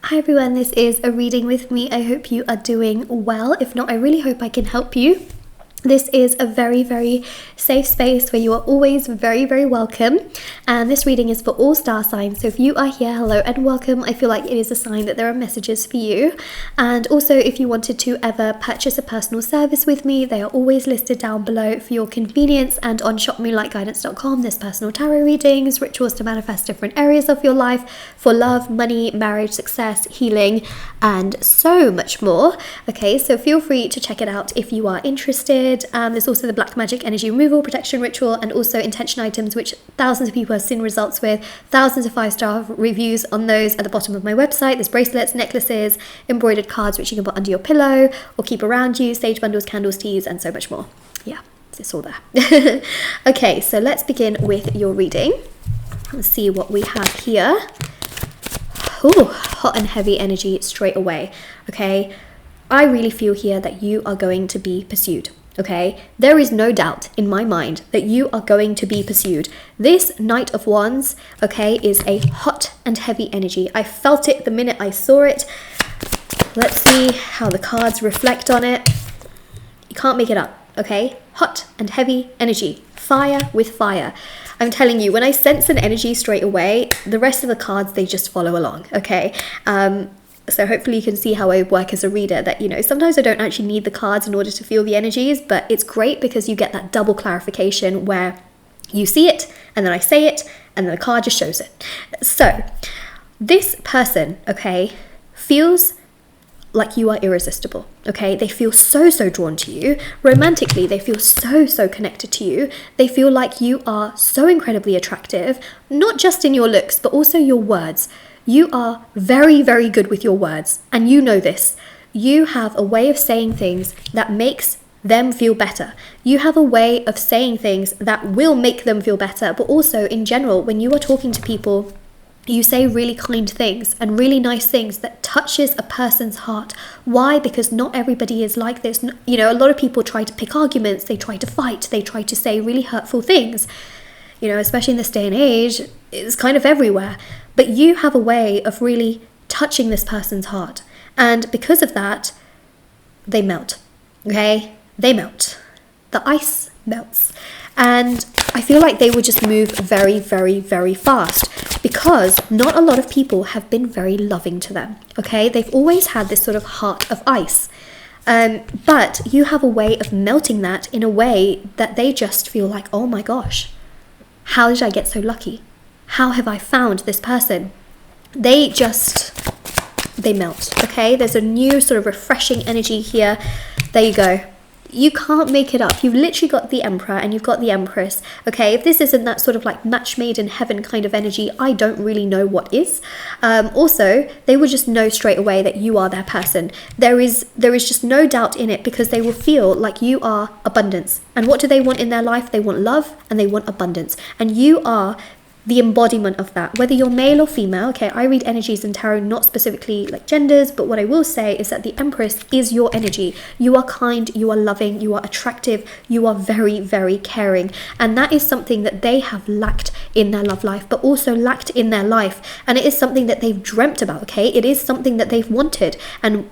Hi everyone, this is a reading with me. I hope you are doing well. If not, I really hope I can help you. This is a very, very safe space where you are always very, very welcome. And this reading is for all star signs. So if you are here, hello and welcome. I feel like it is a sign that there are messages for you. And also, if you wanted to ever purchase a personal service with me, they are always listed down below for your convenience. And on shopmoonlightguidance.com, there's personal tarot readings, rituals to manifest different areas of your life for love, money, marriage, success, healing, and so much more. Okay, so feel free to check it out if you are interested. There's also the black magic energy removal protection ritual, and also intention items, which thousands of people have seen results with, thousands of 5-star reviews on those at the bottom of my website. There's bracelets, necklaces, embroidered cards which you can put under your pillow or keep around you, sage bundles, candles, teas, and so much more. Yeah, it's all there. Okay, so let's begin with your reading. Let's see what we have here. Ooh, hot and heavy energy straight away. Okay, I really feel here that you are going to be pursued. Okay, there is no doubt in my mind that you are going to be pursued. This Knight of Wands, okay, is a hot and heavy energy. I felt it the minute I saw it. Let's see how the cards reflect on it. You can't make it up, okay? Hot and heavy energy, fire with fire. I'm telling you, when I sense an energy straight away, the rest of the cards, they just follow along, okay? So hopefully you can see how I work as a reader, that, you know, sometimes I don't actually need the cards in order to feel the energies, but it's great because you get that double clarification where you see it and then I say it and then the card just shows it. So this person, okay, feels like you are irresistible, okay? They feel so drawn to you. Romantically, they feel so connected to you. They feel like you are so incredibly attractive, not just in your looks, but also your words. You are very good with your words, and you know this. You have a way of saying things that makes them feel better. You have a way of saying things that will make them feel better, but also in general, when you are talking to people, you say really kind things and really nice things that touches a person's heart. Why? Because not everybody is like this. You know, a lot of people try to pick arguments, they try to fight, they try to say really hurtful things. You know, especially in this day and age, it's kind of everywhere. But you have a way of really touching this person's heart. And because of that, they melt, okay? They melt. The ice melts. And I feel like they would just move very fast, because not a lot of people have been very loving to them, okay? They've always had this sort of heart of ice. But you have a way of melting that in a way that they just feel like, oh my gosh, how did I get so lucky? How have I found this person? They melt, okay? There's a new sort of refreshing energy here. There you go. You can't make it up. You've literally got the Emperor and you've got the Empress, okay? If this isn't that sort of like match made in heaven kind of energy, I don't really know what is. Also, they will just know straight away that you are their person. There is just no doubt in it, because they will feel like you are abundance. And what do they want in their life? They want love and they want abundance. And you are the embodiment of that, whether you're male or female. Okay, I read energies in tarot, not specifically like genders, but what I will say is that the Empress is your energy. You are kind, you are loving, you are attractive, you are very caring, and that is something that they have lacked in their love life, but also lacked in their life, and it is something that they've dreamt about, okay? It is something that they've wanted, and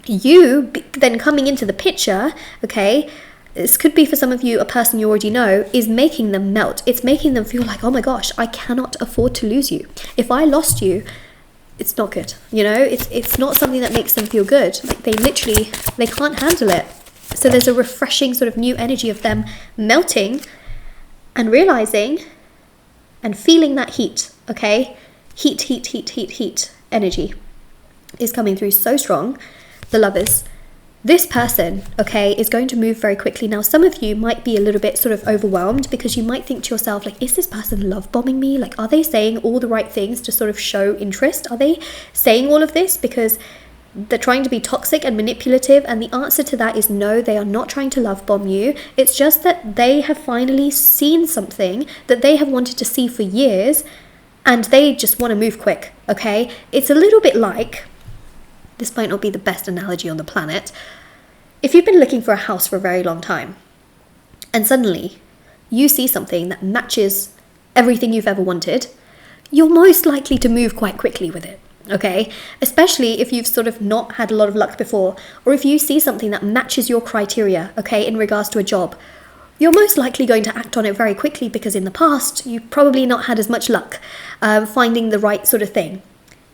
you then coming into the picture, okay, this could be for some of you a person you already know, is making them melt. It's making them feel like, oh my gosh, I cannot afford to lose you. If I lost you, it's not good. You know, it's not something that makes them feel good. Like they can't handle it. So there's a refreshing sort of new energy of them melting and realizing and feeling that heat, okay? Heat energy is coming through so strong. The Lovers. This person, okay, is going to move very quickly. Now, some of you might be a little bit sort of overwhelmed, because you might think to yourself, like, is this person love bombing me? Like, are they saying all the right things to sort of show interest? Are they saying all of this because they're trying to be toxic and manipulative? And the answer to that is no, they are not trying to love bomb you. It's just that they have finally seen something that they have wanted to see for years, and they just want to move quick, okay? It's a little bit like, this might not be the best analogy on the planet. If you've been looking for a house for a very long time, and suddenly you see something that matches everything you've ever wanted, you're most likely to move quite quickly with it. Okay, especially if you've sort of not had a lot of luck before, or if you see something that matches your criteria, okay, in regards to a job, you're most likely going to act on it very quickly, because in the past you've probably not had as much luck finding the right sort of thing.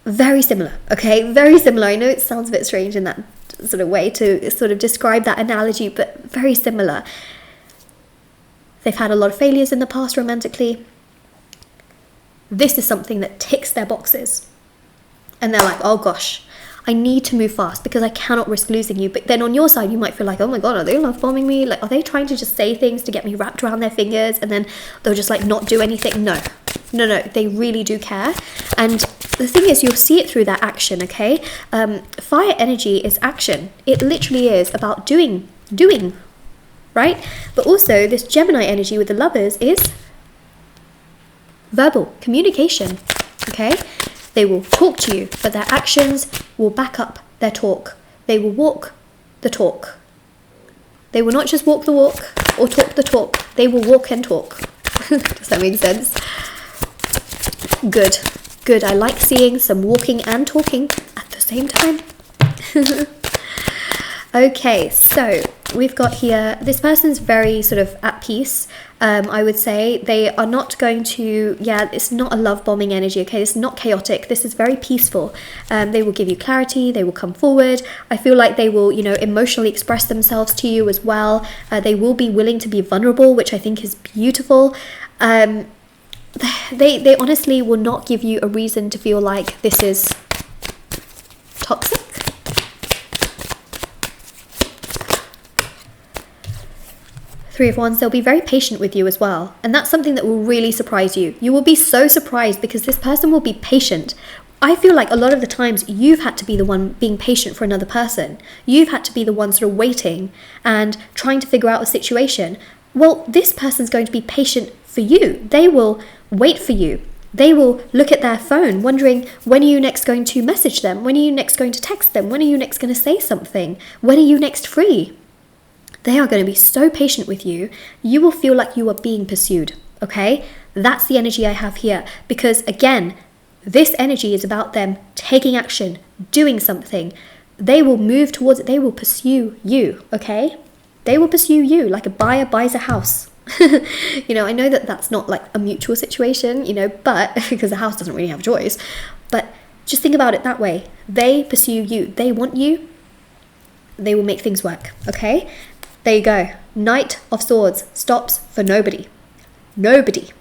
Very similar, okay, very similar. I know it sounds a bit strange in that sort of way to sort of describe that analogy, but very similar. They've had a lot of failures in the past romantically. This is something that ticks their boxes. And they're like, oh gosh, I need to move fast because I cannot risk losing you. But then on your side, you might feel like, oh my God, are they love bombing me? Like, are they trying to just say things to get me wrapped around their fingers and then they'll just like not do anything? No, they really do care. And the thing is, you'll see it through that action, okay? Fire energy is action. It literally is about doing, right? But also this Gemini energy with the lovers is verbal communication, okay? They will talk to you, but their actions will back up their talk. They will walk the talk. They will not just walk the walk or talk the talk. They will walk and talk. Does that make sense? Good. I like seeing some walking and talking at the same time. Okay, so we've got here, this person's very sort of at peace. I would say they are not going to, it's not a love bombing energy, okay? It's not chaotic. This is very peaceful. They will give you clarity. They will come forward. I feel like they will, emotionally express themselves to you as well. They will be willing to be vulnerable, which I think is beautiful. They honestly will not give you a reason to feel like this is toxic. Three of Wands, they'll be very patient with you as well. And that's something that will really surprise you. You will be so surprised because this person will be patient. I feel like a lot of the times you've had to be the one being patient for another person. You've had to be the one sort of waiting and trying to figure out a situation. Well, this person's going to be patient for you. They will wait for you. They will look at their phone wondering, when are you next going to message them? When are you next going to text them? When are you next going to say something? When are you next free? They are going to be so patient with you. You will feel like you are being pursued, okay? That's the energy I have here. Because again, this energy is about them taking action, doing something. They will move towards it. They will pursue you, okay? They will pursue you like a buyer buys a house. I know that that's not like a mutual situation, but because the house doesn't really have a choice. But just think about it that way. They pursue you. They want you. They will make things work, okay? There you go. Knight of Swords stops for nobody. Nobody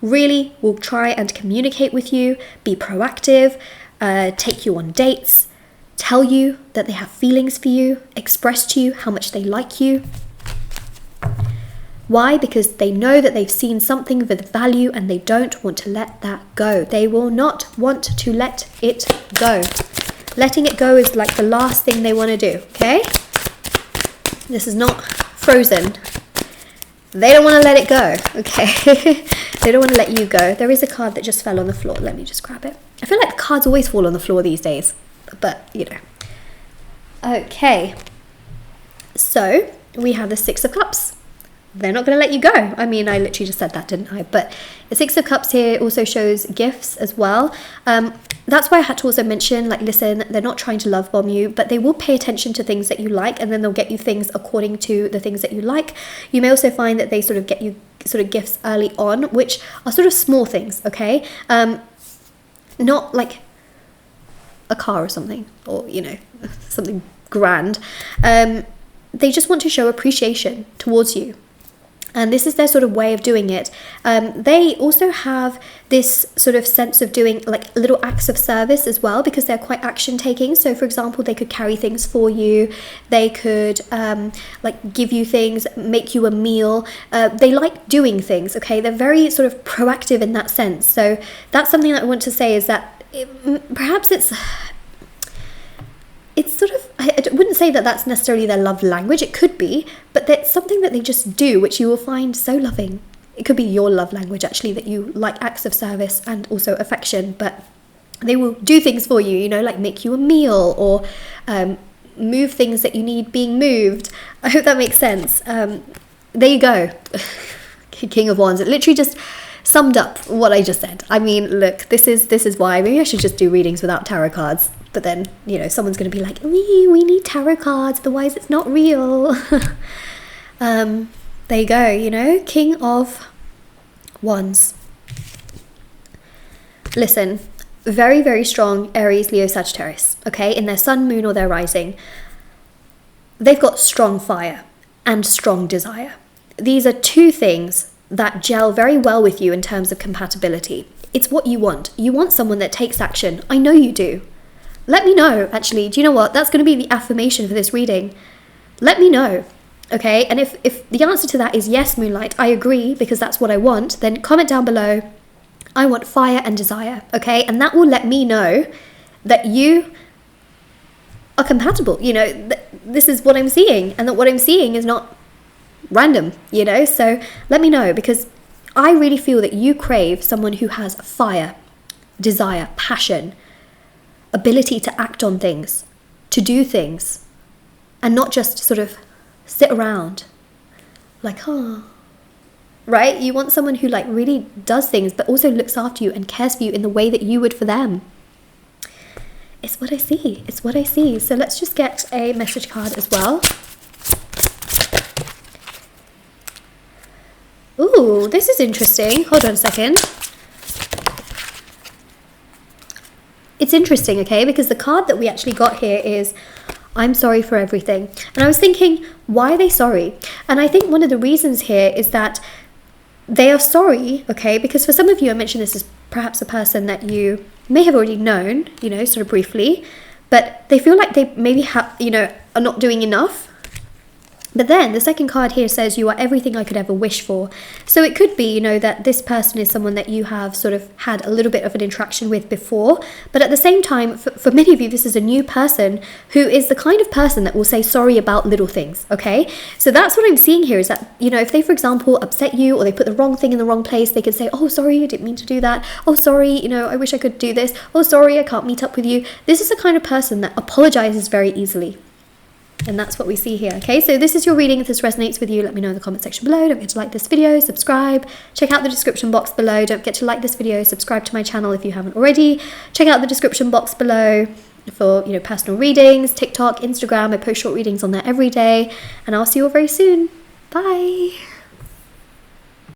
really will try and communicate with you, be proactive, take you on dates, tell you that they have feelings for you, express to you how much they like you. Why? Because they know that they've seen something with value and they don't want to let that go. They will not want to let it go. Letting it go is like the last thing they want to do, okay? This is not Frozen. They don't want to let it go, okay? They don't want to let you go. There is a card that just fell on the floor. Let me just grab it. I feel like the cards always fall on the floor these days, but Okay, so we have the Six of Cups. They're not going to let you go. I mean, I literally just said that, didn't I? But the Six of Cups here also shows gifts as well. That's why I had to also mention, like, listen, they're not trying to love bomb you, but they will pay attention to things that you like, and then they'll get you things according to the things that you like. You may also find that they sort of get you sort of gifts early on, which are sort of small things, okay? Not like a car or something, or, something grand. They just want to show appreciation towards you. And this is their sort of way of doing it. They also have this sort of sense of doing like little acts of service as well, because they're quite action taking. So for example, they could carry things for you. They could like give you things, make you a meal. They like doing things, okay? They're very sort of proactive in that sense. So that's something that I want to say, is that perhaps it's sort of, I wouldn't say that that's necessarily their love language. It could be, but that's something that they just do, which you will find so loving. It could be your love language, actually, that you like acts of service and also affection, but they will do things for you, like make you a meal or move things that you need being moved. I hope that makes sense. There you go. King of Wands. It literally just summed up what I just said. I mean, look, this is why maybe I should just do readings without tarot cards. But then, you know, someone's going to be like, we need tarot cards, otherwise it's not real. There you go, you know, King of Wands. Listen, very, very strong Aries, Leo, Sagittarius, okay, in their sun, moon, or their rising. They've got strong fire and strong desire. These are two things that gel very well with you in terms of compatibility. It's what you want. You want someone that takes action. I know you do. Let me know, actually. Do you know what? That's going to be the affirmation for this reading. Let me know, okay? And if the answer to that is yes, Moonlight, I agree, because that's what I want, then comment down below, I want fire and desire, okay? And that will let me know that you are compatible. You know, this is what I'm seeing, and that what I'm seeing is not random, you know? So let me know, because I really feel that you crave someone who has fire, desire, passion, ability to act on things, to do things, and not just sort of sit around like, oh, right? You want someone who like really does things, but also looks after you and cares for you in the way that you would for them. It's what I see. It's what I see. So let's just get a message card as well. Ooh, this is interesting. Hold on a second. It's interesting, okay, because the card that we actually got here is I'm sorry for everything. And I was thinking, why are they sorry? And I think one of the reasons here is that they are sorry, okay, because for some of you, I mentioned this as perhaps a person that you may have already known, you know, sort of briefly, but they feel like they maybe have, you know, are not doing enough. But then the second card here says you are everything I could ever wish for. So it could be, you know, that this person is someone that you have sort of had a little bit of an interaction with before. But at the same time, for many of you, this is a new person who is the kind of person that will say sorry about little things, okay? So that's what I'm seeing here is that, you know, if they, for example, upset you or they put the wrong thing in the wrong place, they could say, oh, sorry, I didn't mean to do that. Oh, sorry, you know, I wish I could do this. Oh, sorry, I can't meet up with you. This is the kind of person that apologizes very easily. And that's what we see here, okay? So this is your reading. If this resonates with you, let me know in the comment section below. Don't forget to like this video, subscribe. Check out the description box below. Don't forget to like this video, subscribe to my channel if you haven't already. Check out the description box below for, you know, personal readings, TikTok, Instagram. I post short readings on there every day. And I'll see you all very soon. Bye.